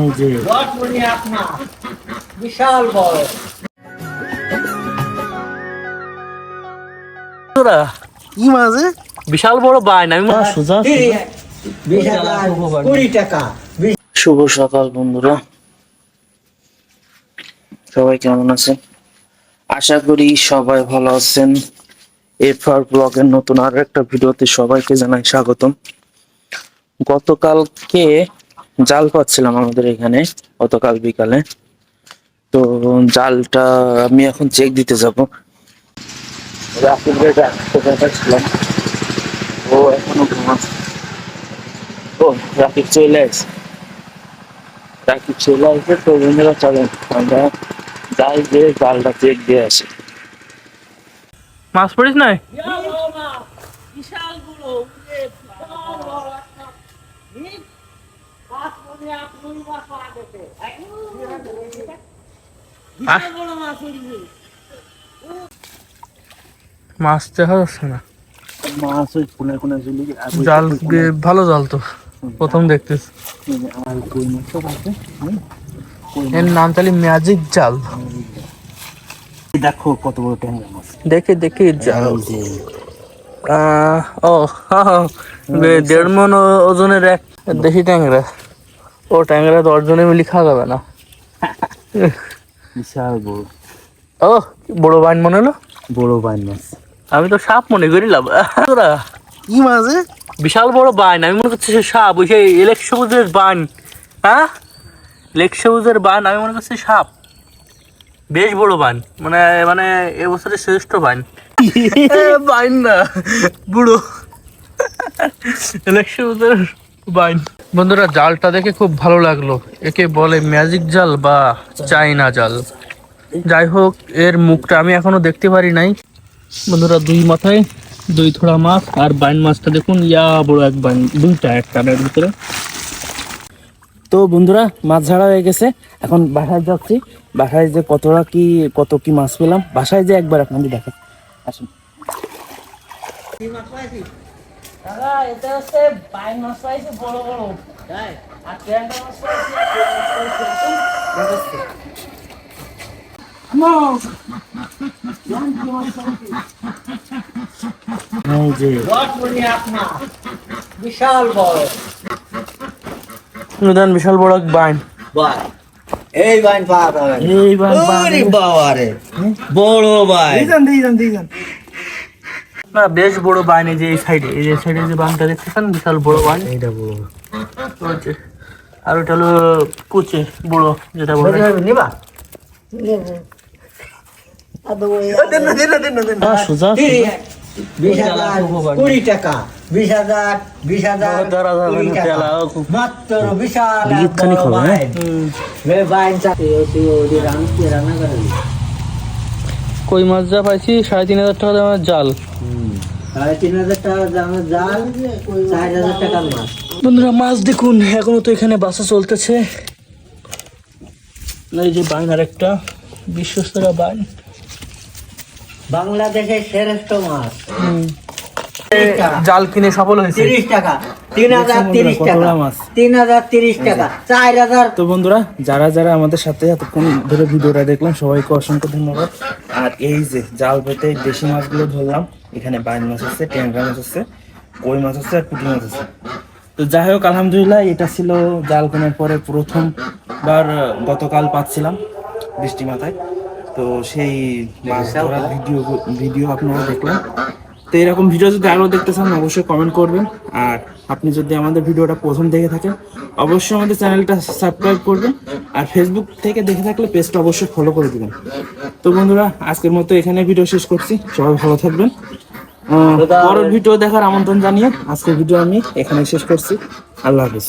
এই যে বিশাল বড় কি মাঝে বিশাল বড় বাইন আমি সোজা 20 টাকা। শুভ সকাল বন্ধুরা, সবাই কেমন আছেন? আশা করি সবাই ভালো আছেন। এফআর ব্লগের নতুন আরো একটা ভিডিওতে সবাইকে জানাই স্বাগতম। গতকালকে জাল পাচ্ছিলাম আমাদের এখানে, গতকাল বিকালে। তো জালটা আমি এখন চেক দিতে যাব। ছিলাম, ও এখনো ঘুমাচ্ছে। ও রাকিব চলে আসছে, তো বন্ধুরা চলেন আমরা যাই যে জালটা চেক দিয়ে আসি। মাছ পড়িস নাই? মাছ দেখা যাচ্ছে না, মাছ ওই কোনে কোনে ঝুলি জাল ভালো জাল তো প্রথম দেখতেছি। আর কই মাছ আছে, এর নাম তাহলে ম্যাজিক জাল। দেখো কত বড় ট্যাংরা মাছ। দেখি দেখি জাল। এই যে ও 1.5 মণ ওজনের এক দেশি ট্যাংরা। ও ট্যাংরা 10 জনে মিলে খাওয়া যাবে না। বিশাল বড়। ও বড় বাইন মনে হলো, বড় বাইন মাছ। আমি তো সাপ মনে করিলাম। কি মাঝে বিশাল বড় বাইন, আমি মনে করছি সে সাপ, ওই সেই ইলেক সবুজের বাইন। হ্যাঁ, ইলেক সবুজের বাইন, আমি মনে করছি সাপ। বেশ বড় বাইন, মানে মানে এবছরের শ্রেষ্ঠ বাইন। বাইন না, বুড়ো ইলেক সবুজের বাইন। বন্ধুরা, জালটা দেখে খুব ভালো লাগলো। একে বলে ম্যাজিক জাল বা চাইনা জাল। যাই হোক, এর মুখটা আমি এখনো দেখতে পারি নাই। বন্ধুরা, 2 মাথায় 2 থোড়া মাছ, আর বাইন মাছটা দেখুন, ইয়া বড় এক বাইন, 2টা এক টানের ভিতরে। তো বন্ধুরা, মাছ ঝাড়া হয়ে গেছে, এখন বাসায় যাচ্ছি। বাসায় যে কত কি মাছ পেলাম, বাসায় যে একবার আপনাদের দেখা। আসুন। এটা হচ্ছে বাইন মাছ পাইছে বড় বড়, আর ট্যাংরা মাছ পাইছে। এই যে বিশাল বড় বিশাল বড় এক বাইন। এই বাইন পাওয়া যাবে, এই বাইন ওরে বাবা রে, বড় বাইন। না, বেশ বড় বাইন। এই যে এই সাইডে, এই যে সাইডে যে বাইনটা দেখতেছেন, বিশাল বড় বাইন। এইটা বড়। আর ওটা হলো কুচে বড়, যেটা বড়। নিবা সোজা 20 টাকা, 20,000, 20,000 টাকা মাত্র। বিশাল বিগিতখানি খাবে, হ্যাঁ? বাইন চাকরি রান্না করে। কই মাছ যা পাইছি 3,500 টাকা দামের জাল। 3,500 টাকা দামের জাল, 4,000 টাকার মাছ। বন্ধুরা, মাছ দেখুন, এখনো তো এখানে বাসা চলতেছে। এই যে বাইন, আর একটা বিশ্বস্তরা বাইন, বাংলাদেশের শ্রেষ্ঠ মাছ। জাল কিনে সফল হয়েছে। 30 টাকা, 3,030 টাকা, 3,030 টাকা, 4,000। তো বন্ধুরা, যারা যারা আমাদের সাথে এতক্ষণ ধরে ভিডিওটা দেখলাম, সবাইকে অসংখ্য ধন্যবাদ। আর এই যে জাল পেতে দেশি মাছগুলো ধরলাম, এখানে বাইন মাছ আছে, ট্যাংরা মাছ আছে, কই মাছ আছে, আর পুঁটি মাছ আছে। তো যাই হোক, আলহামদুলিল্লাহ, এটা ছিল জাল কেনার পরে প্রথমবার গতকাল পাচ্ছিলাম বৃষ্টি মাথায়। তো সেই মাছ ধরার ভিডিও আপনারা দেখলেন। তো এরকম ভিডিও যদি আরও দেখতে চান, অবশ্যই কমেন্ট করবেন। আর আপনি যদি আমাদের ভিডিওটা প্রথম দেখে থাকেন, অবশ্যই আমাদের চ্যানেলটা সাবস্ক্রাইব করবেন। আর ফেসবুক থেকে দেখে থাকলে পেজটা অবশ্যই ফলো করে দেবেন। তো বন্ধুরা, আজকের মতো এখানে ভিডিও শেষ করছি। সবাই ভালো থাকবেন। পরের ভিডিও দেখার আমন্ত্রণ জানিয়ে আজকের ভিডিও আমি এখানে শেষ করছি। আল্লাহ হাফেজ।